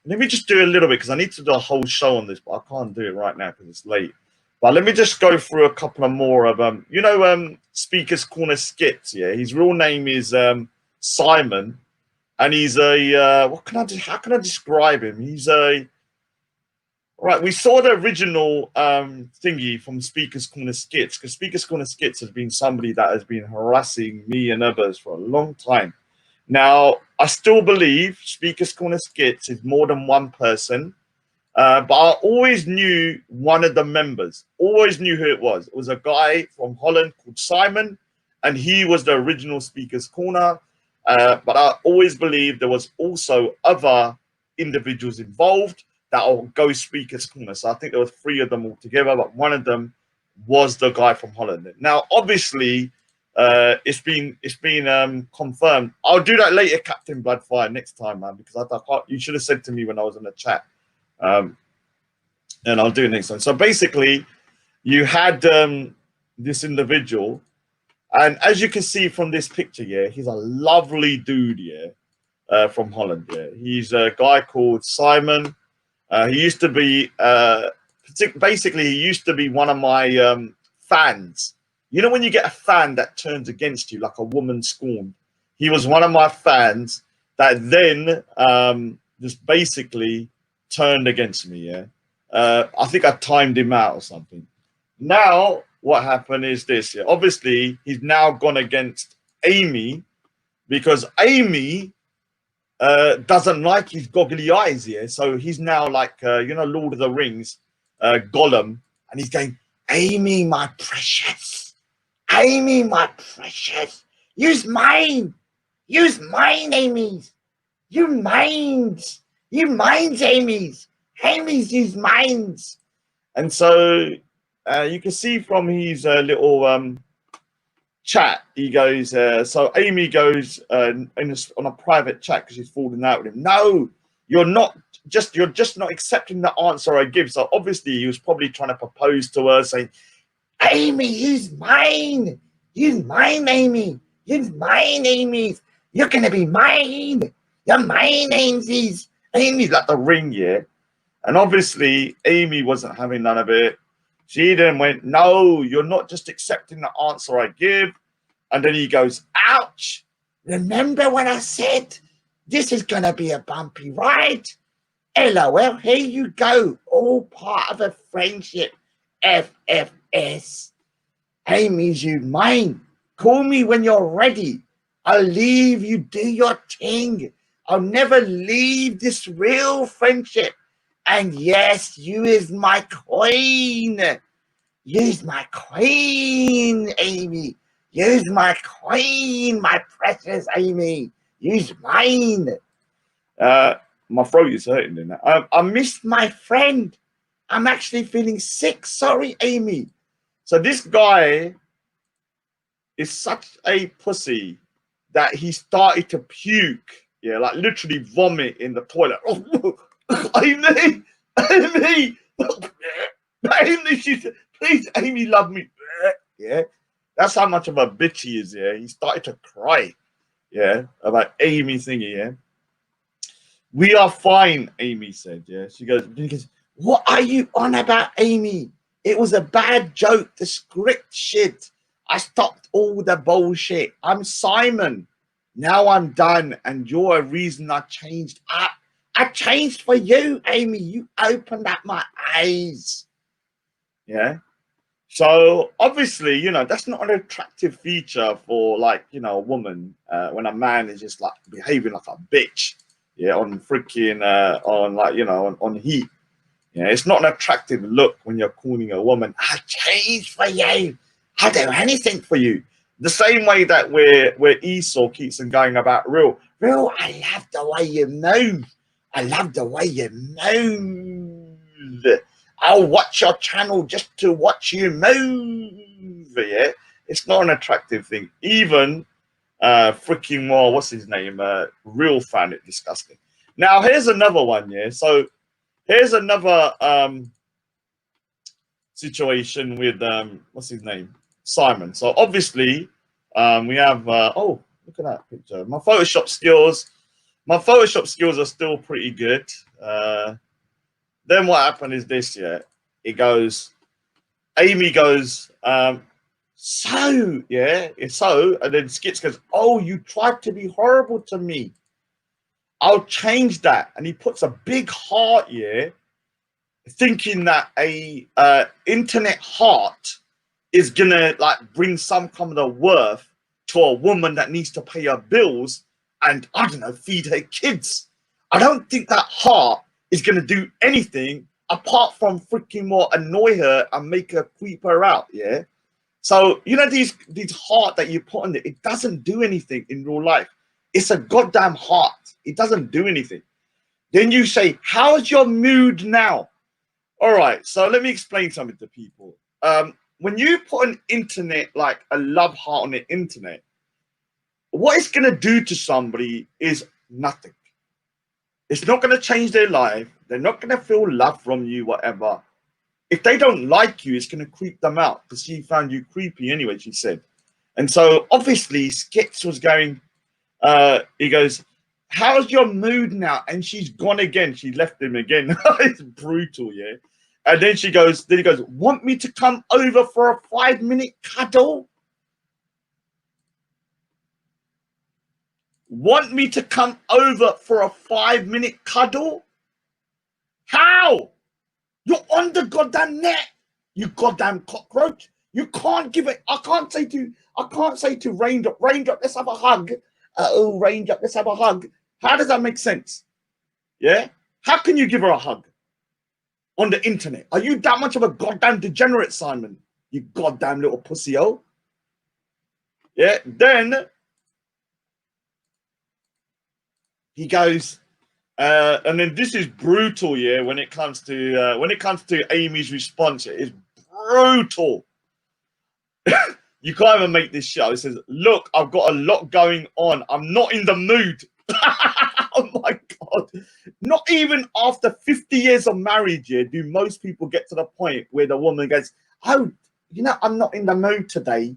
Let me just do a little bit because I need to do a whole show on this, but I can't do it right now because it's late. But let me just go through a couple of more of Speaker's Corner Skitz. Yeah, his real name is Simon, and he's a how can I describe him? He's a right. We saw the original thingy from Speaker's Corner Skitz, because Speaker's Corner Skitz has been somebody that has been harassing me and others for a long time. Now, I still believe Speaker's Corner Skitz is more than one person, but I always knew one of the members, always knew who it was. It was a guy from Holland called Simon, and he was the original Speaker's Corner. But I always believed there was also other individuals involved that will go Speaker's Corner. So I think there were 3 of them all together, but one of them was the guy from Holland. Now, obviously, it's been confirmed. I'll do that later, Captain Bloodfire, next time, man, because I thought you should have said to me when I was in the chat. And I'll do it next time. So basically, you had this individual, and as you can see from this picture, yeah, he's a lovely dude, yeah, from Holland. Yeah, he's a guy called Simon. He used to be basically he used to be one of my fans. You know when you get a fan that turns against you like a woman scorned? He was one of my fans that then just basically turned against me, yeah. I think I timed him out or something. Now, what happened is this, yeah. Obviously, he's now gone against Amie because Amie doesn't like his goggly eyes, yeah. So he's now like, Lord of the Rings, Gollum, and he's going, Amie, my precious. Amie, my precious, use mine, Amie's, you minds, Amie's, use mines. And so you can see from his little chat, he goes, so Amie goes on a private chat because she's falling out with him. No, you're just not accepting the answer I give. So obviously he was probably trying to propose to her, saying, Amie, use mine, Amie, use mine, Amie's. You're gonna be mine. You're mine, Amie's. Amie's like the ring, yeah. And obviously, Amie wasn't having none of it. She then went, no, you're not just accepting the answer I give. And then he goes, ouch. Remember when I said this is gonna be a bumpy ride? LOL, here you go. All part of a friendship. FFS. Amie's you mine. Call me when you're ready. I'll leave you do your thing. I'll never leave this real friendship. And yes, you is my queen. You's my queen, Amie. You's my queen, my precious Amie. You's mine. My throat is hurting in that. I missed my friend. I'm actually feeling sick. Sorry, Amie. So this guy is such a pussy that he started to puke. Yeah, like literally vomit in the toilet. Amie, she said, please, Amie, love me. Yeah, that's how much of a bitch he is. Yeah, he started to cry. Yeah, about Amie thingy. Yeah, we are fine, Amie said. Yeah, she goes, what are you on about, Amie? It was a bad joke. The script shit. I stopped all the bullshit. I'm Simon. Now I'm done, and you're a reason I changed up. I changed for you, Amie. You opened up my eyes. Yeah. So obviously, that's not an attractive feature for a woman when a man is just like behaving like a bitch. Yeah, on freaking on heat. Yeah, it's not an attractive look when you're calling a woman, I changed for you. I'll do anything for you. The same way that where Esau keeps on going about Real, I love the way you move. I love the way you move. I'll watch your channel just to watch you move. Yeah, it's not an attractive thing. Even freaking what's his name? Real found it disgusting. Now here's another one. Yeah, so here's another situation with what's his name? Simon. So obviously we have oh, look at that picture. My Photoshop skills My Photoshop skills are still pretty good. Then what happened is this, yeah. It goes, Amie goes, so, yeah, so, and then Skitz goes, oh, you tried to be horrible to me. I'll change that. And he puts a big heart, yeah, thinking that a internet heart is gonna like bring some kind of worth to a woman that needs to pay her bills and, I don't know, feed her kids. I don't think that heart is gonna do anything apart from freaking more annoy her and make her creep her out, yeah? So, you know, these heart that you put on it, it doesn't do anything in real life. It's a goddamn heart. It doesn't do anything. Then you say, how's your mood now? All right, so let me explain something to people. When you put an internet, like a love heart on the internet, what it's going to do to somebody is nothing. It's not going to change their life. They're not going to feel love from you, whatever. If they don't like you, it's going to creep them out because she found you creepy anyway, she said. And so obviously Skitz was going, he goes, how's your mood now? And she's gone again. She left him again. It's brutal, yeah. And then he goes, want me to come over for a 5-minute cuddle? Want me to come over for a 5-minute cuddle? How? You're on the goddamn net, you goddamn cockroach. You can't give it. I can't say to Raindrop, let's have a hug. Oh, Raindrop, let's have a hug. How does that make sense? Yeah? How can you give her a hug on the internet? Are you that much of a goddamn degenerate, Simon? You goddamn little pussy-o. Yeah, then he goes, and then this is brutal, yeah, when it comes to Amy's response, it's brutal. You can't even make this show. It says, look, I've got a lot going on. I'm not in the mood. Oh my God. Not even after 50 years of marriage, yeah, do most people get to the point where the woman goes, oh, you know, I'm not in the mood today.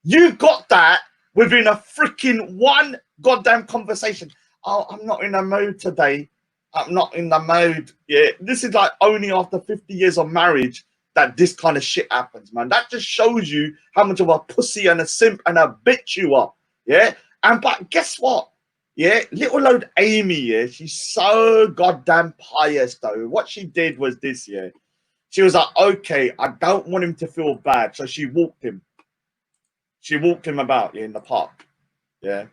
You got that within a freaking one goddamn conversation. Oh, I'm not in the mood today. I'm not in the mood. Yeah, this is like only after 50 years of marriage that this kind of shit happens, man. That just shows you how much of a pussy and a simp and a bitch you are. Yeah, and but guess what? Yeah, little old Amie, yeah, she's so goddamn pious though. What she did was this, yeah. She was like, okay, I don't want him to feel bad. So she walked him. She walked him about, yeah, in the park. Yeah.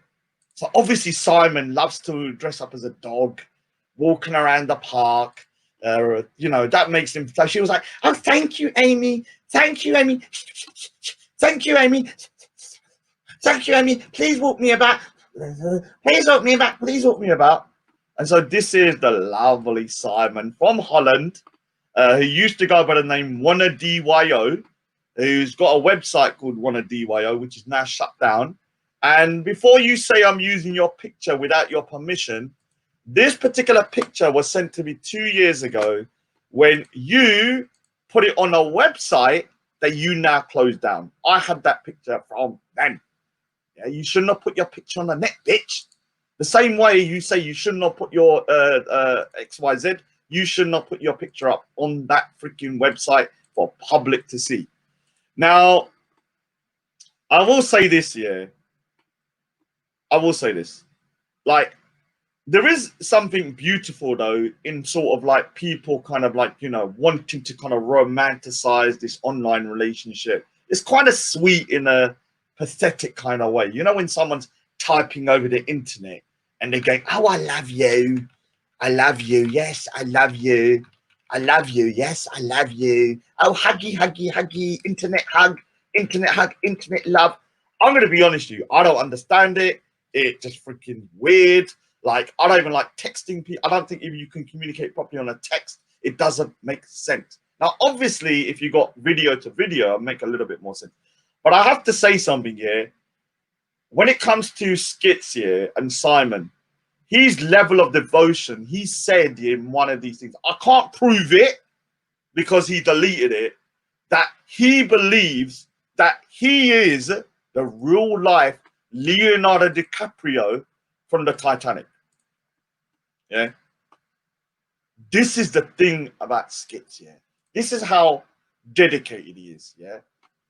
So obviously Simon loves to dress up as a dog, walking around the park. You know, that makes him. So she was like, oh, thank you, Amie. Thank you, Amie. Thank you, Amie. Thank you, Amie. Please walk me about. Please walk me about. Please walk me about. And so this is the lovely Simon from Holland, who used to go by the name Wanna DYO, who's got a website called Wanna DYO, which is now shut down. And before you say I'm using your picture without your permission, this particular picture was sent to me 2 years ago when you put it on a website that you now closed down. I had that picture from then. Yeah, you shouldn't have put your picture on the net, bitch. The same way you say you shouldn't have put your XYZ, you should not put your picture up on that freaking website for public to see. Now, I will say this, yeah. I will say this. Like, there is something beautiful, though, in sort of like people kind of like, you know, wanting to kind of romanticize this online relationship. It's kind of sweet in a pathetic kind of way. You know, when someone's typing over the internet and they're going, oh, I love you. I love you. Yes, I love you. I love you. Yes, I love you. Oh, huggy, huggy, huggy. Internet hug, internet love. I'm going to be honest with you. I don't understand it. It's just freaking weird. Like, I don't even like texting people. I don't think if you can communicate properly on a text, it doesn't make sense. Now, obviously, if you got video to video, it'll make a little bit more sense. But I have to say something here. When it comes to Skitz here and Simon, his level of devotion, he said in one of these things, I can't prove it because he deleted it, that he believes that he is the real life Leonardo DiCaprio from the Titanic. Yeah. This is the thing about Skitz, yeah. This is how dedicated he is, yeah.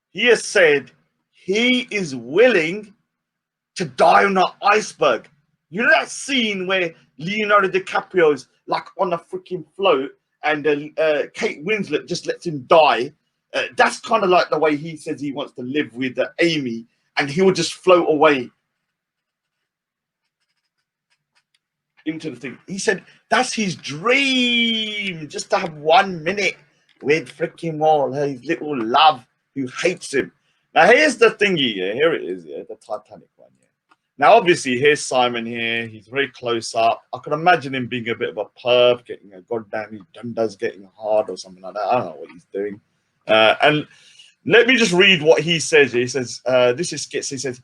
He has said he is willing to die on an iceberg. You know that scene where Leonardo DiCaprio's like on a freaking float and Kate Winslet just lets him die. That's kind of like the way he says he wants to live with Amie, and he will just float away into the thing. He said that's his dream, just to have 1 minute with freaking Wall, his little love who hates him. Now here's the thingy, yeah. Here it is, yeah, the Titanic one, yeah. Now obviously here's Simon here. He's very close up. I could imagine him being a bit of a perv, getting a goddamn dundas getting hard or something like that. I don't know what he's doing. And let me just read what he says. He says, "This is Skitz." He says,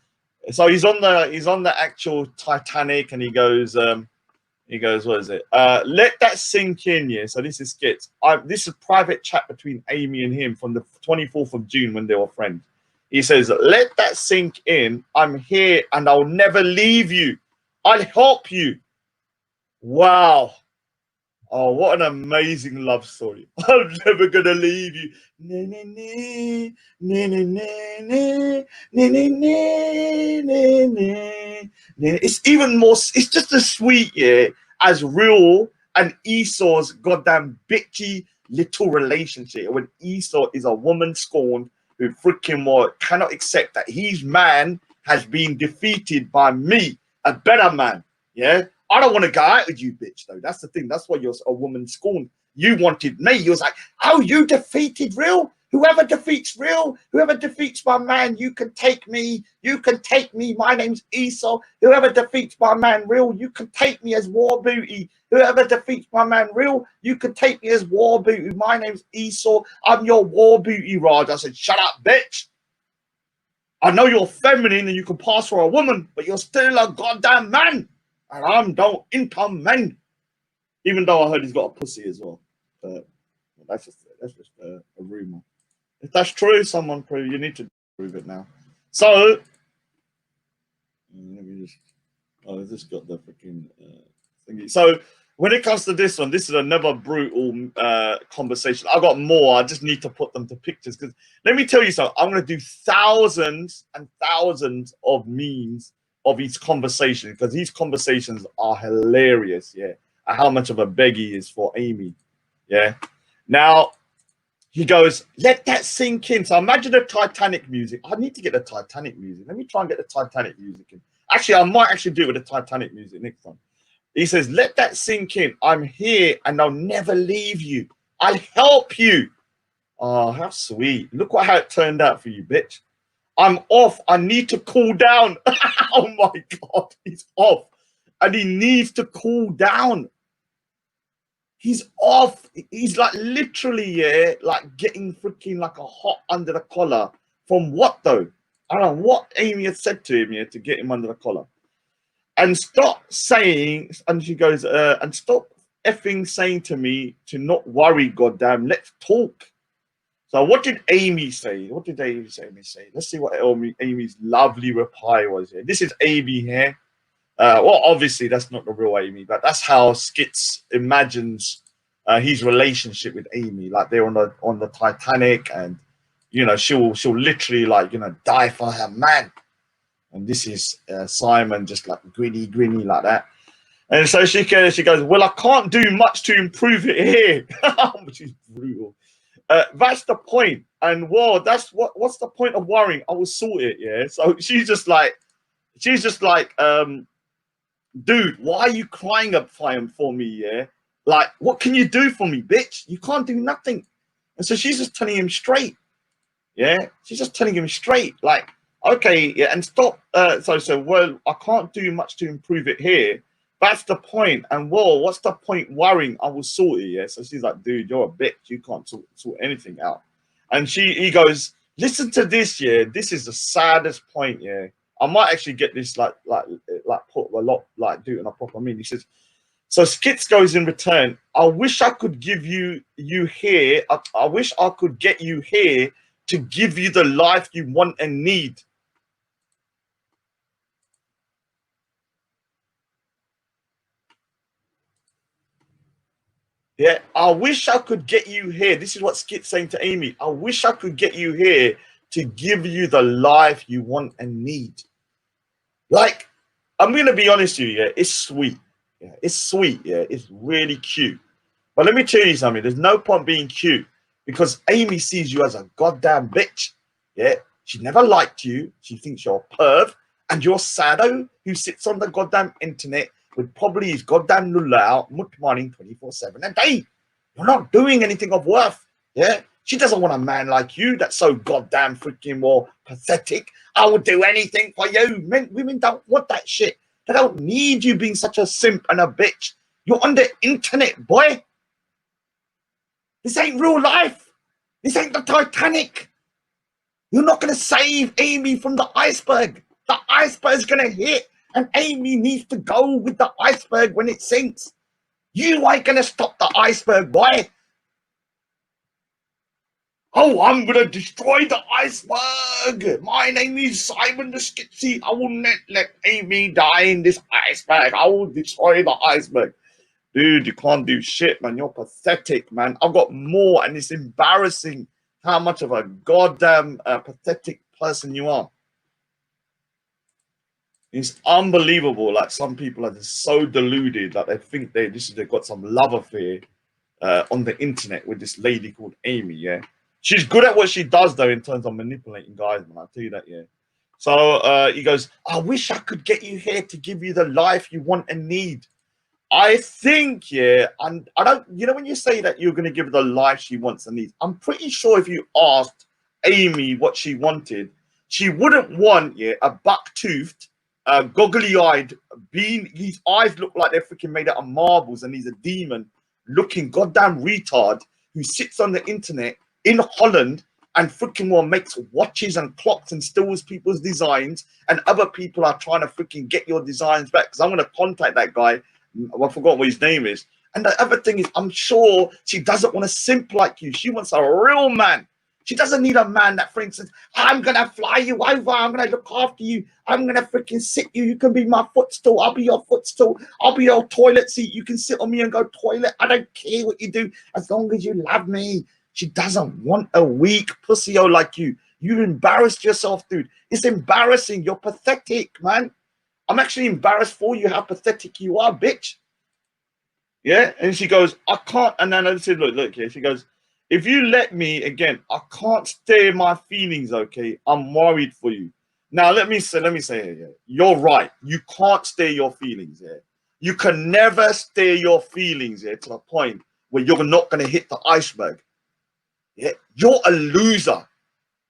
so he's on the actual Titanic, and he goes, what is it? Let that sink in, yeah. So this is Skitz. This is private chat between Amie and him from the 24th of June when they were friends. He says, let that sink in. I'm here and I'll never leave you. I'll help you. Wow. Oh, what an amazing love story. I'm never gonna leave you. It's even more, it's just as sweet, yeah, as real and Esau's goddamn bitchy little relationship. When Esau is a woman scorned who freaking cannot accept that his man has been defeated by me, a better man. Yeah. I don't want to go out with you, bitch, though. That's the thing. That's why you're a woman scorned. You wanted me. You was like, oh, you defeated real? Whoever defeats real, whoever defeats my man, you can take me. You can take me. My name's Esau. Whoever defeats my man real, you can take me as war booty. Whoever defeats my man real, you can take me as war booty. My name's Esau. I'm your war booty, Raj. I said, shut up, bitch. I know you're feminine and you can pass for a woman, but you're still a goddamn man. And I don't into men, even though I heard he's got a pussy as well. That's just a rumor. If that's true, someone prove. You need to prove it now. So let me just. Oh, I just got the freaking thingy. So when it comes to this one, this is another brutal conversation. I got more. I just need to put them to pictures because let me tell you something. I'm going to do thousands and thousands of memes of his conversation because these conversations are hilarious, yeah. And how much of a beg he is for Amie, yeah. Now he goes, let that sink in. So imagine the Titanic music. I need to get the Titanic music. Let me try and get the Titanic music in. Actually, I might actually do it with the Titanic music next time. He says, let that sink in. I'm here and I'll never leave you. I'll help you. Oh, how sweet. Look how it turned out for you, bitch. I'm off. I need to cool down. Oh my God, he's off. And he needs to cool down. He's off. He's like literally, yeah, like getting freaking like a hot under the collar. From what though? I don't know what Amie had said to him, yeah, to get him under the collar. And stop saying, and she goes, and stop effing saying to me to not worry, goddamn, let's talk. So what did Amie say? What did Amie say? Let's see what Amie's lovely reply was here. This is Amie here. Well, obviously that's not the real Amie, but that's how Skitz imagines his relationship with Amie. Like they're on the Titanic, and you know she'll literally like die for her man. And this is Simon just like grinny like that. And so she goes, well, I can't do much to improve it here. Which is brutal. That's the point. And well, that's what's the point of worrying? I will sort it, yeah. So she's just like, dude, why are you crying up for me, yeah? Like, what can you do for me, bitch? You can't do nothing. And so she's just telling him straight. Yeah, she's just telling him straight, like, okay, yeah, and stop. So well, I can't do much to improve it here. That's the point. And well, what's the point worrying? I will sort it. Yeah. So she's like, dude, you're a bitch. You can't sort anything out. And he goes, listen to this. Yeah, this is the saddest point. Yeah, I might actually get this like put a lot like do it in a proper meaning. He says, so Skitz goes in return. I wish I could give you here. I wish I could get you here to give you the life you want and need. Yeah, I wish I could get you here. This is what Skit's saying to Amie. I wish I could get you here to give you the life you want and need. Like, I'm gonna be honest with you, yeah, it's sweet. Yeah, it's sweet, yeah, it's really cute. But let me tell you something, there's no point being cute because Amie sees you as a goddamn bitch. Yeah, she never liked you, she thinks you're a perv, and you're Sado who sits on the goddamn internet with probably his goddamn lulla out, mutmaning 24/7 a day. You're not doing anything of worth. Yeah, she doesn't want a man like you that's so goddamn freaking more pathetic. I will do anything for you. Women don't want that shit. They don't need you being such a simp and a bitch. You're on the internet, boy. This ain't real life. This ain't the Titanic. You're not going to save Amie from the iceberg. The iceberg's going to hit, and Amie needs to go with the iceberg when it sinks. You ain't going to stop the iceberg, boy. Oh, I'm going to destroy the iceberg. My name is Simon the Skitsy. I will not let Amie die in this iceberg. I will destroy the iceberg. Dude, you can't do shit, man. You're pathetic, man. I've got more, and it's embarrassing how much of a goddamn pathetic person you are. It's unbelievable. Like, some people are just so deluded that they think they've got some love affair on the internet with this lady called Amie, yeah. She's good at what she does, though, in terms of manipulating guys, man. I'll tell you that, yeah. So he goes, I wish I could get you here to give you the life you want and need. I think, yeah, and I don't, you know, when you say that you're going to give her the life she wants and needs, I'm pretty sure if you asked Amie what she wanted, she wouldn't want, yeah, a buck-toothed, goggly-eyed bean. His eyes look like they're freaking made out of marbles, and he's a demon-looking goddamn retard who sits on the internet in Holland and freaking well makes watches and clocks and steals people's designs, and other people are trying to freaking get your designs back. Because I'm going to contact that guy. I forgot what his name is. And the other thing is, I'm sure she doesn't want a simp like you. She wants a real man. She doesn't need a man that, for instance, I'm going to fly you over. I'm going to look after you. I'm going to freaking sit you. You can be my footstool. I'll be your footstool. I'll be your toilet seat. You can sit on me and go toilet. I don't care what you do as long as you love me. She doesn't want a weak pussy like you. You embarrassed yourself, dude. It's embarrassing. You're pathetic, man. I'm actually embarrassed for you how pathetic you are, bitch. Yeah. And she goes, I can't. And then I said, look here. She goes, if you let me, again, I can't stay my feelings, okay? I'm worried for you. Now, let me say here, you're right. You can't stay your feelings, yeah? You can never stay your feelings, yeah, to the point where you're not going to hit the iceberg. Yeah? You're a loser.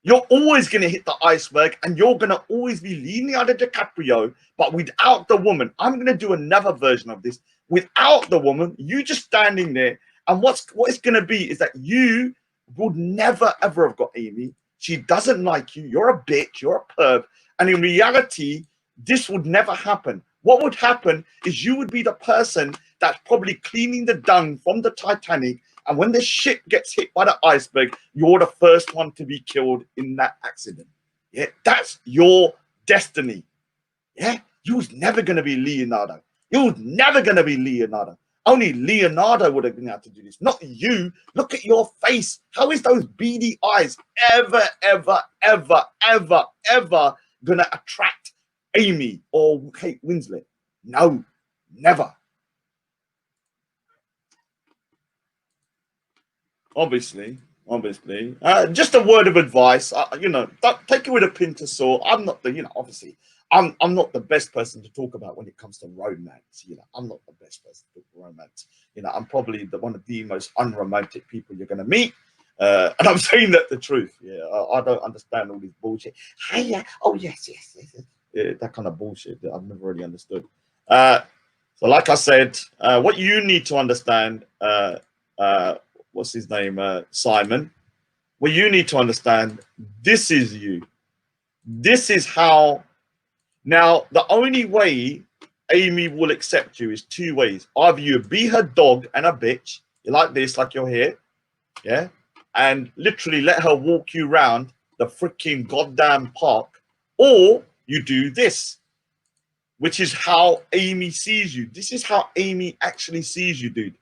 You're always going to hit the iceberg, and you're going to always be Leonardo DiCaprio, but without the woman. I'm going to do another version of this. Without the woman, you just standing there, and what it's going to be is that you would never, ever have got Amie. She doesn't like you. You're a bitch. You're a perv. And in reality, this would never happen. What would happen is you would be the person that's probably cleaning the dung from the Titanic, and when the ship gets hit by the iceberg, you're the first one to be killed in that accident. Yeah, that's your destiny. Yeah, you was never going to be Leonardo. You was never going to be Leonardo. Only Leonardo would have been able to do this, not you. Look at your face. How is those beady eyes ever going to attract Amie or Kate Winslet? No, never. Obviously, just a word of advice. You know, take it with a pinch of salt. I'm not the, you know, obviously, I'm not the best person to talk about when it comes to romance. You know, I'm not the best person to talk about romance. You know, I'm probably one of the most unromantic people you're going to meet. And I'm saying that the truth. Yeah, I don't understand all this bullshit. Hey, oh yes. Yeah, that kind of bullshit that I've never really understood. So, like I said, what you need to understand. What's his name, Simon, well, you need to understand, this is you. This is how. Now, the only way Amie will accept you is two ways. Either you be her dog and a bitch, you like this, like you're here, yeah, and literally let her walk you around the freaking goddamn park, or you do this, which is how Amie sees you. This is how Amie actually sees you, dude.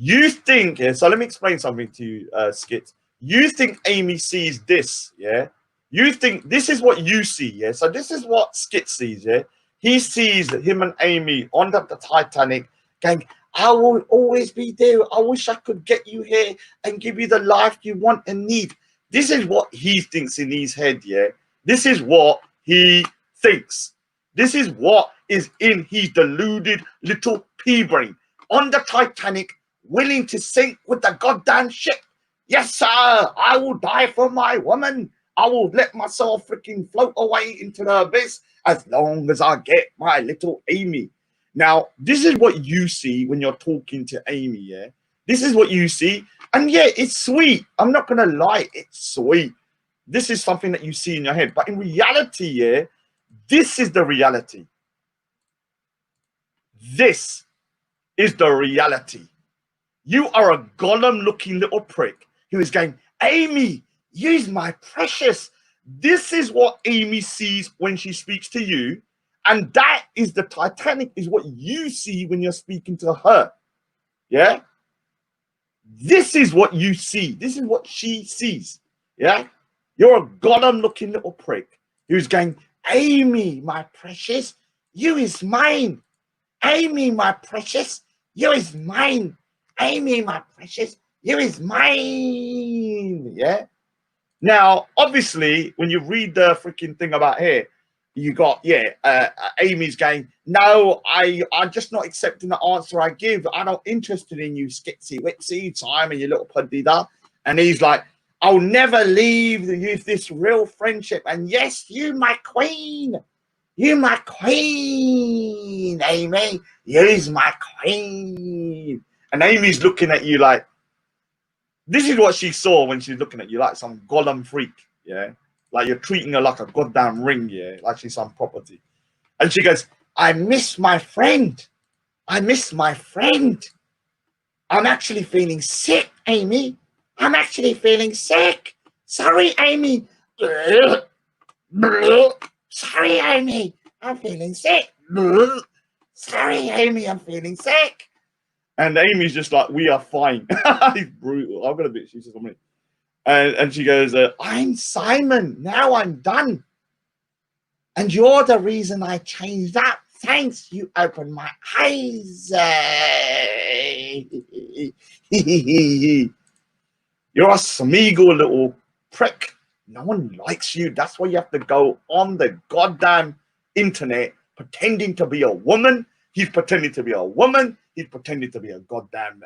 You think, yeah, so let me explain something to you, Skitz. You think Amie sees this, yeah? You think this is what you see, yeah? So this is what Skitz sees, yeah? He sees him and Amie on the Titanic going, I will always be there. I wish I could get you here and give you the life you want and need. This is what he thinks in his head, yeah? This is what he thinks. This is what is in his deluded little pea brain. On the Titanic, willing to sink with the goddamn ship. Yes, sir. I will die for my woman. I will let myself freaking float away into the abyss as long as I get my little Amie. Now, this is what you see when you're talking to Amie, yeah? This is what you see. And yeah, it's sweet. I'm not going to lie. It's sweet. This is something that you see in your head. But in reality, yeah, this is the reality. This is the reality. You are a Gollum-looking little prick who is going, Amie, use my precious. This is what Amie sees when she speaks to you. And that is the Titanic, is what you see when you're speaking to her. Yeah? This is what you see. This is what she sees. Yeah? You're a Gollum-looking little prick who's going, Amie, my precious, you is mine. Amie, my precious, you is mine. Amie, my precious, you is mine. Yeah. Now, obviously, when you read the freaking thing about here, you got, Amie's going, no, I'm just not accepting the answer I give. I'm not interested in you, skitsy witsy time and your little puddy-da. And he's like, I'll never leave this real friendship. And yes, you, my queen. You my queen, Amie. You's my queen. And Amie's looking at you like, this is what she saw when she's looking at you, like some Gollum freak, yeah? Like you're treating her like a goddamn ring, yeah? Like she's some property. And she goes, I miss my friend. I miss my friend. I'm actually feeling sick, Amie. I'm actually feeling sick. Sorry, Amie. Sorry, Amie, I'm feeling sick. Sorry, Amie, I'm feeling sick. And Amie's just like, we are fine. He's brutal. I'm gonna bitch. She says something. And she goes, I'm Simon. Now I'm done. And you're the reason I changed up. Thanks, you opened my eyes. You're a Smeagol little prick. No one likes you. That's why you have to go on the goddamn internet pretending to be a woman. He's pretending to be a woman. He's pretending to be a goddamn,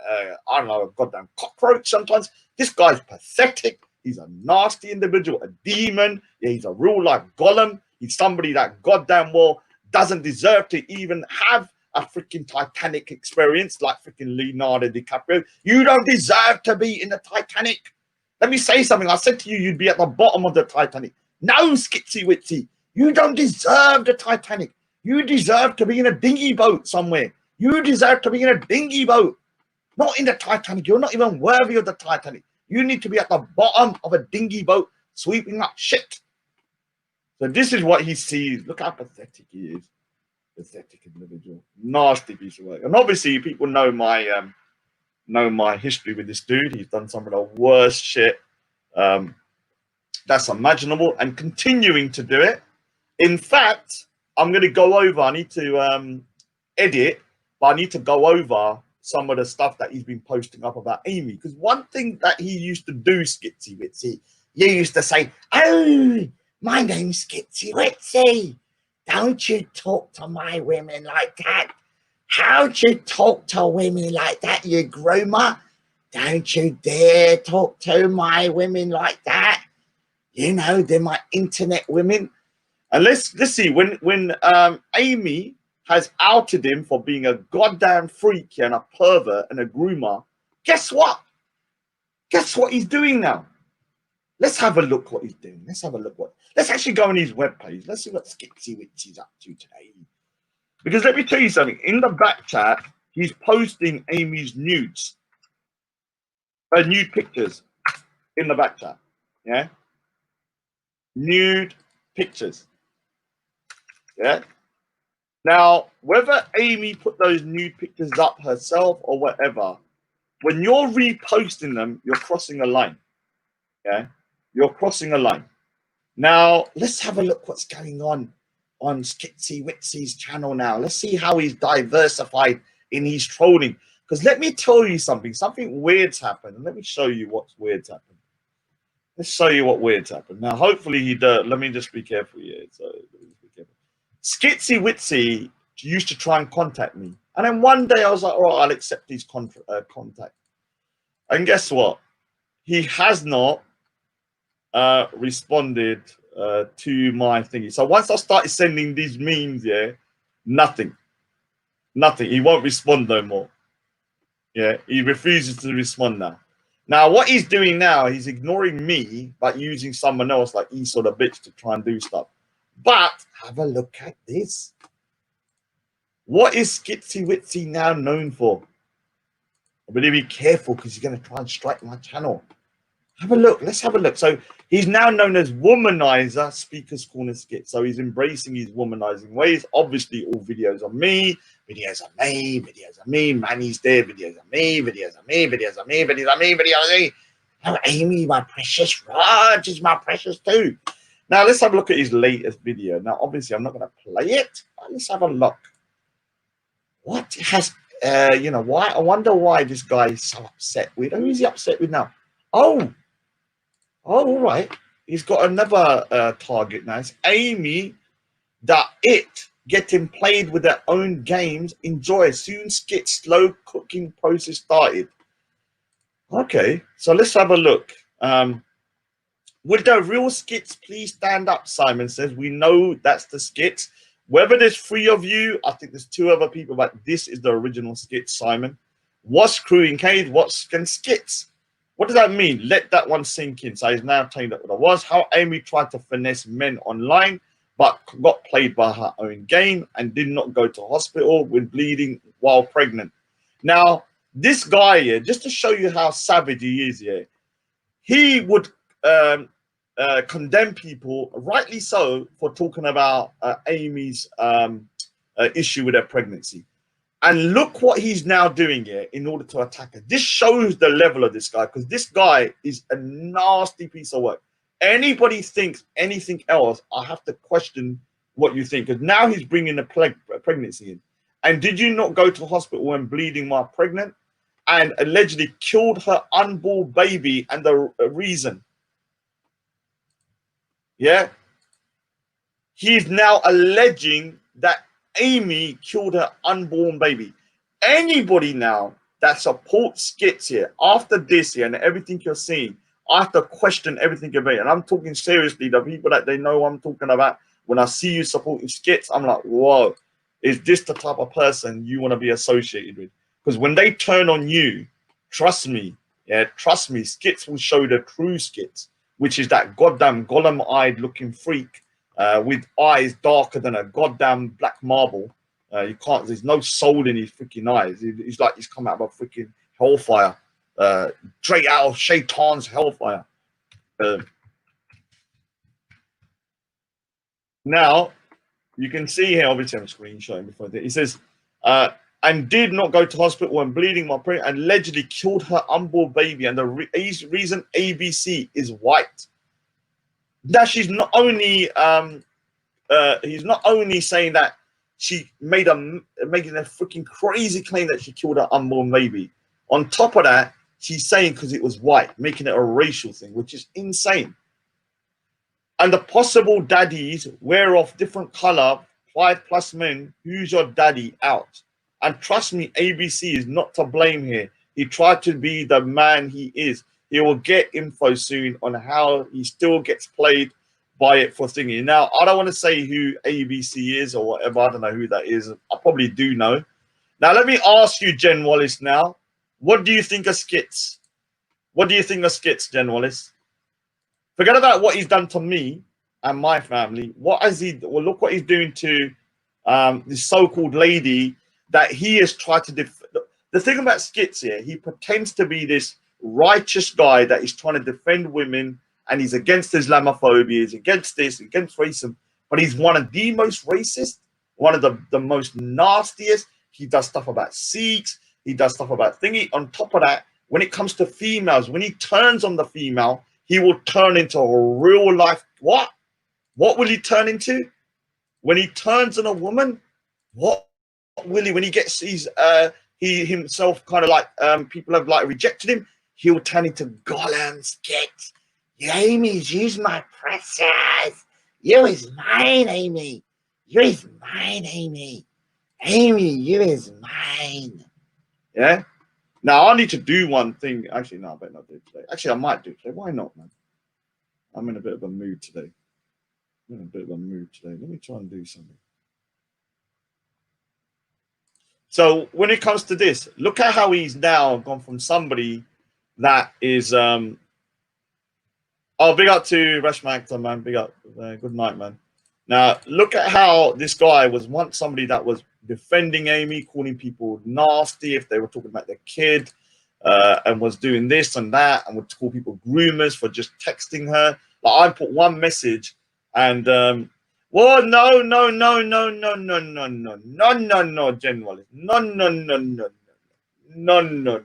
I don't know, a goddamn cockroach sometimes. This guy's pathetic. He's a nasty individual, a demon. Yeah, he's a real life Gollum. He's somebody that goddamn well doesn't deserve to even have a freaking Titanic experience like freaking Leonardo DiCaprio. You don't deserve to be in the Titanic. Let me say something. I said to you, you'd be at the bottom of the Titanic. No, skitsy witsy. You don't deserve the Titanic. You deserve to be in a dinghy boat somewhere. You deserve to be in a dinghy boat. Not in the Titanic. You're not even worthy of the Titanic. You need to be at the bottom of a dinghy boat sweeping up shit. So this is what he sees. Look how pathetic he is. Pathetic individual. Nasty piece of work. And obviously people know my history with this dude. He's done some of the worst shit that's imaginable and continuing to do it. In fact, I'm going to go over, I need to edit, but I need to go over some of the stuff that he's been posting up about Amie. Because one thing that he used to do, Skitsy Witsy, you used to say, oh, my name's Skitsy Witsy. Don't you talk to my women like that. How'd you talk to women like that, you groomer? Don't you dare talk to my women like that. You know, they're my internet women. And let's see, when Amie has outed him for being a goddamn freak and a pervert and a groomer, guess what? Guess what he's doing now? Let's have a look what he's doing. Let's have a look let's actually go on his webpage. Let's see what Skitsy Witsy's up to today. Because let me tell you something. In the back chat, he's posting Amie's nudes. Nude pictures in the back chat. Yeah? Nude pictures. Yeah? Now, whether Amie put those nude pictures up herself or whatever, when you're reposting them, you're crossing a line. Yeah, you're crossing a line. Now let's have a look what's going on Skitzy Witsy's channel now. Let's see how he's diversified in his trolling. Because let me tell you something. Something weird's happened. And let me show you what's weird's happened. Let's show you what weird's happened. Now, hopefully he does. Let me just be careful here. So, Skitzy Witsy used to try and contact me. And then one day I was like, all right, I'll accept his contact. And guess what? He has not responded to my thingy. So once I started sending these memes, yeah, nothing. He won't respond no more. Yeah, he refuses to respond now. Now, what he's doing now, he's ignoring me, but using someone else like Esau the bitch to try and do stuff. But have a look at this. What is Skitzy Witsy now known for? I better be careful because he's going to try and strike my channel. Have a look. Let's have a look. So he's now known as Womanizer Speaker's Corner Skit. So he's embracing his womanizing ways. Obviously, all videos of me, videos of me, videos of me. Manny's there, videos of me, videos of me, videos of me, videos of me, videos of me. Oh, Amie, my precious. Raj is my precious too. Now let's have a look at his latest video. Now, obviously, I'm not going to play it. But let's have a look. What has you know, why? I wonder why this guy is so upset with. Who is he upset with now? Oh, all right. He's got another target now. It's Amie that it getting played with their own games. Enjoy. Soon Skitz slow cooking process started. Okay, so let's have a look. Would the real Skitz please stand up? Simon says. We know that's the Skitz. Whether there's 3 of you, I think there's 2 other people, but this is the original Skitz, Simon. What's crewing cage? What's Skitz? What does that mean? Let that one sink in. So he's now telling that what it was. How Amie tried to finesse men online, but got played by her own game and did not go to hospital with bleeding while pregnant. Now, this guy here, just to show you how savage he is here, he would condemn people, rightly so, for talking about Amy's issue with her pregnancy. And look what he's now doing here in order to attack her. This shows the level of this guy, because this guy is a nasty piece of work. Anybody thinks anything else, I have to question what you think, because now he's bringing a pregnancy in. And did you not go to hospital when bleeding while pregnant and allegedly killed her unborn baby? And the reason, yeah, he's now alleging that Amie killed her unborn baby. Anybody now that supports Skitz here, after this here and everything you're seeing, I have to question everything about it. And I'm talking seriously, the people that they know I'm talking about, when I see you supporting Skitz, I'm like, whoa, is this the type of person you want to be associated with? Because when they turn on you, trust me, yeah, trust me, Skitz will show the true Skitz, which is that goddamn golem-eyed looking freak with eyes darker than a goddamn black marble. You can't. There's no soul in his freaking eyes. He's like he's come out of a freaking hellfire, straight out of Shaitan's hellfire. Now you can see here. Obviously, I'm screenshotting before that. He says, and did not go to hospital when bleeding while pregnant, and allegedly killed her unborn baby. And the reason ABC is white. That she's not only he's not only saying that she made making a freaking crazy claim that she killed her unborn baby. On top of that, she's saying because it was white, making it a racial thing, which is insane. And the possible daddies wear off different color, 5+ men. Who's your daddy out? And trust me, ABC is not to blame here. He tried to be the man he is. He will get info soon on how he still gets played by it for thingy. Now, I don't want to say who ABC is or whatever. I don't know who that is. I probably do know. Now, let me ask you, Jen Wallace, now. What do you think of Skitz? What do you think of Skitz, Jen Wallace? Forget about what he's done to me and my family. What has he... Well, look what he's doing to this so-called lady that he has tried to... The thing about Skitz here, he pretends to be this righteous guy that is trying to defend women, and he's against Islamophobia, he's against this, against racism, but he's one of the most racist, one of the most nastiest. He does stuff about Sikhs, he does stuff about thingy. On top of that, when it comes to females, when he turns on the female, he will turn into a real life. What? What will he turn into? When he turns on a woman, what will he? When he gets he himself kind of like people have like rejected him, he'll turn into Gollum, Skitz. You Amie, you's my precious. You is mine, Amie. You is mine, Amie. Amie, you is mine. Yeah. Now I need to do one thing. Actually, no, I better not do it today. Actually, I might do it today. Why not, man? I'm in a bit of a mood today. Let me try and do something. So when it comes to this, look at how he's now gone from somebody that is oh, big up to Rashma Actor, man. Big up. Good night, man. Now look at how this guy was once somebody that was defending Amie, calling people nasty if they were talking about their kid, and was doing this and that, and would call people groomers for just texting her. Like I put one message and well, no, generally. No.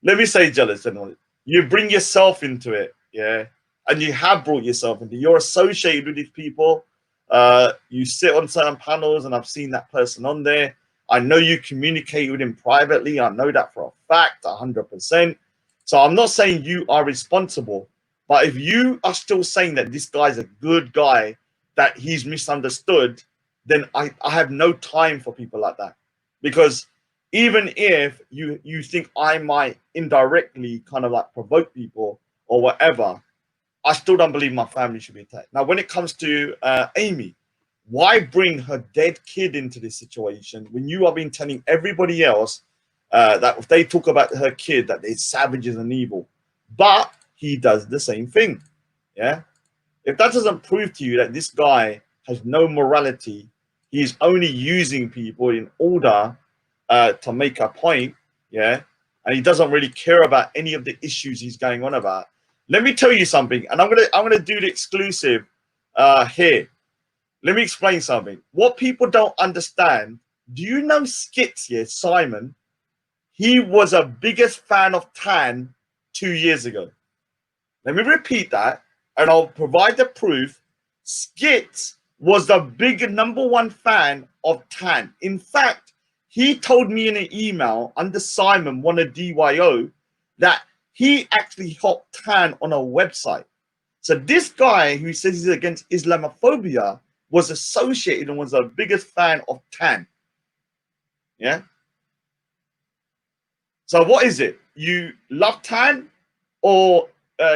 Let me say, jealous, generally. You bring yourself into it, yeah, and you have brought yourself into it. You're associated with these people. You sit on certain panels, and I've seen that person on there. I know you communicate with him privately. I know that for a fact, 100%. So I'm not saying you are responsible. But if you are still saying that this guy's a good guy, that he's misunderstood, then I have no time for people like that. Because even if you think I might indirectly kind of like provoke people or whatever, I still don't believe my family should be attacked. Now, when it comes to Amie, why bring her dead kid into this situation when you have been telling everybody else that if they talk about her kid, that they're savages and evil? But he does the same thing. Yeah. If that doesn't prove to you that this guy has no morality, he's only using people in order to make a point. Yeah. And he doesn't really care about any of the issues he's going on about. Let me tell you something, and I'm gonna do the exclusive here. Let me explain something. What people don't understand, do you know Skitz here, Simon? He was a biggest fan of Tan 2 years ago. Let me repeat that, and I'll provide the proof. Skitz was the big #1 fan of Tan. In fact, he told me in an email under Simon, one of DYO, that he actually helped Tan on a website. So this guy who says he's against Islamophobia was associated and was the biggest fan of Tan. Yeah. So what is it? You love Tan or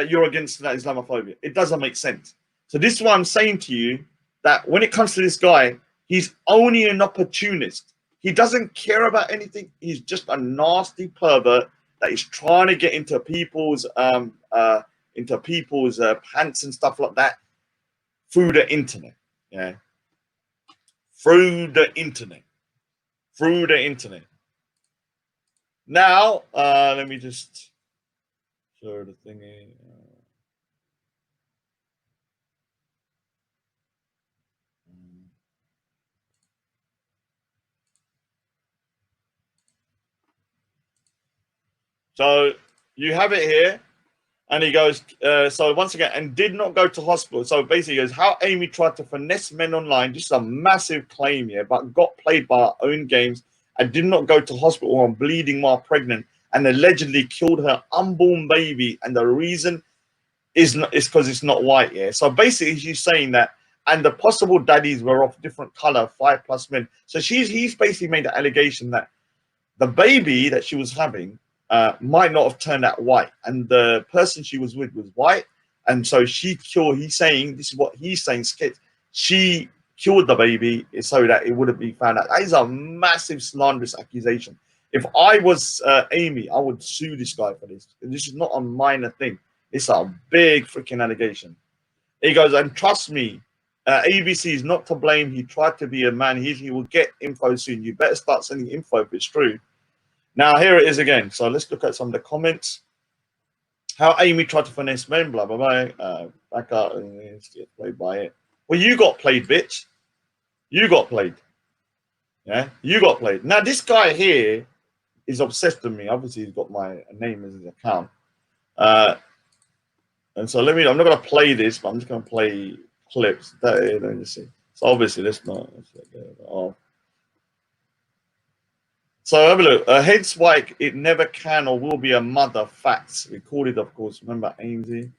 you're against Islamophobia? It doesn't make sense. So this is what I'm saying to you, that when it comes to this guy, he's only an opportunist. He doesn't care about anything. He's just a nasty pervert that is trying to get into people's pants and stuff like that through the internet. Yeah, through the internet. Now, let me just show the thingy. So you have it here, and he goes, so once again, and did not go to hospital. So basically, he goes, how Amie tried to finesse men online. This is a massive claim here, but got played by her own games and did not go to hospital while bleeding while pregnant, and allegedly killed her unborn baby. And the reason is because it's not white. Yeah. So basically, she's saying that, and the possible daddies were of different color, 5+ men. So he's basically made the allegation that the baby that she was having might not have turned out white, and the person she was with was white, and so she killed. He's saying, this is what he's saying, Skitz, she killed the baby so that it wouldn't be found out. That is a massive slanderous accusation. If I was Amie, I would sue this guy for this. This is not a minor thing. It's a big freaking allegation. He goes, and trust me, ABC is not to blame. He tried to be a man. He will get info soon. You better start sending info if it's true. Now, here it is again. So let's look at some of the comments. How Amie tried to finesse men, blah, blah, blah. Back up and get played by it. Well, you got played, bitch. You got played. Yeah, you got played. Now, this guy here is obsessed with me. Obviously, he's got my name as his account. And so I'm not going to play this, but I'm just going to play clips. Let me just see. So obviously, that's not. Oh. So have a look. Hence why it never can or will be a mother. Facts recorded, of course. Remember, Amie.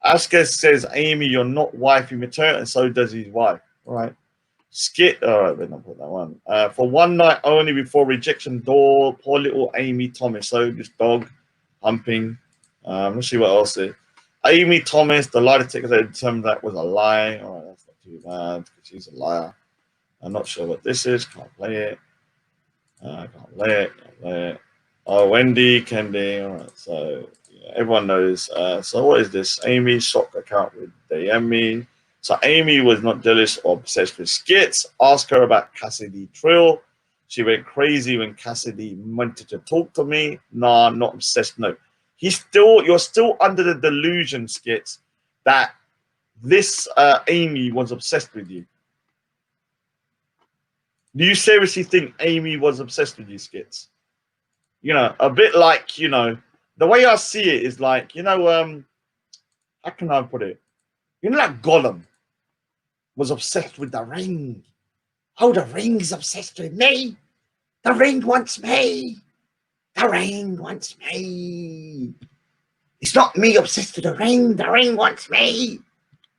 Skitz says, Amie, you're not wifey material, and so does his wife. All right. Skit. All right, then I'll put that one. For one night only before rejection door. Poor little Amie Thomas. So this dog humping. Let's see what else there. Amie Thomas, the lie detector determined that was a lie. All right, that's not too bad because she's a liar. I'm not sure what this is. Can't play it. Can't play it. Can't play it. Oh, Wendy, Candy. All right, so yeah, everyone knows. So what is this? Amie's shock account with Amie. So Amie was not jealous or obsessed with Skitz. Ask her about Cassidy Trill. She went crazy when Cassidy wanted to talk to me. Nah, not obsessed. No. You're still under the delusion, Skitz, that this Amie was obsessed with you. Do you seriously think Amie was obsessed with you, Skitz? You know, a bit like, you know, the way I see it is like, you know, how can I put it? You know, like Gollum was obsessed with the ring. Oh, the ring's obsessed with me. The ring wants me. The ring wants me. It's not me obsessed with the ring wants me.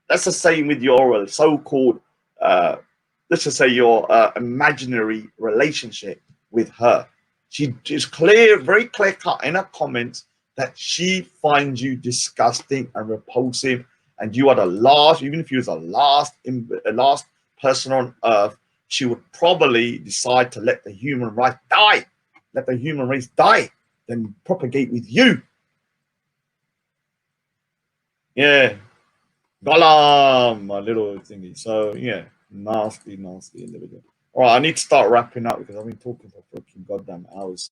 That's the same with your so-called, let's just say your imaginary relationship with her. She is very clear cut in her comments that she finds you disgusting and repulsive, and you are the last, even if you was the last person on earth, she would probably decide to let the human race die. Let the human race die, then propagate with you. Yeah. Gollum, my little thingy. So yeah, nasty individual. All right, I need to start wrapping up because I've been talking for freaking goddamn hours.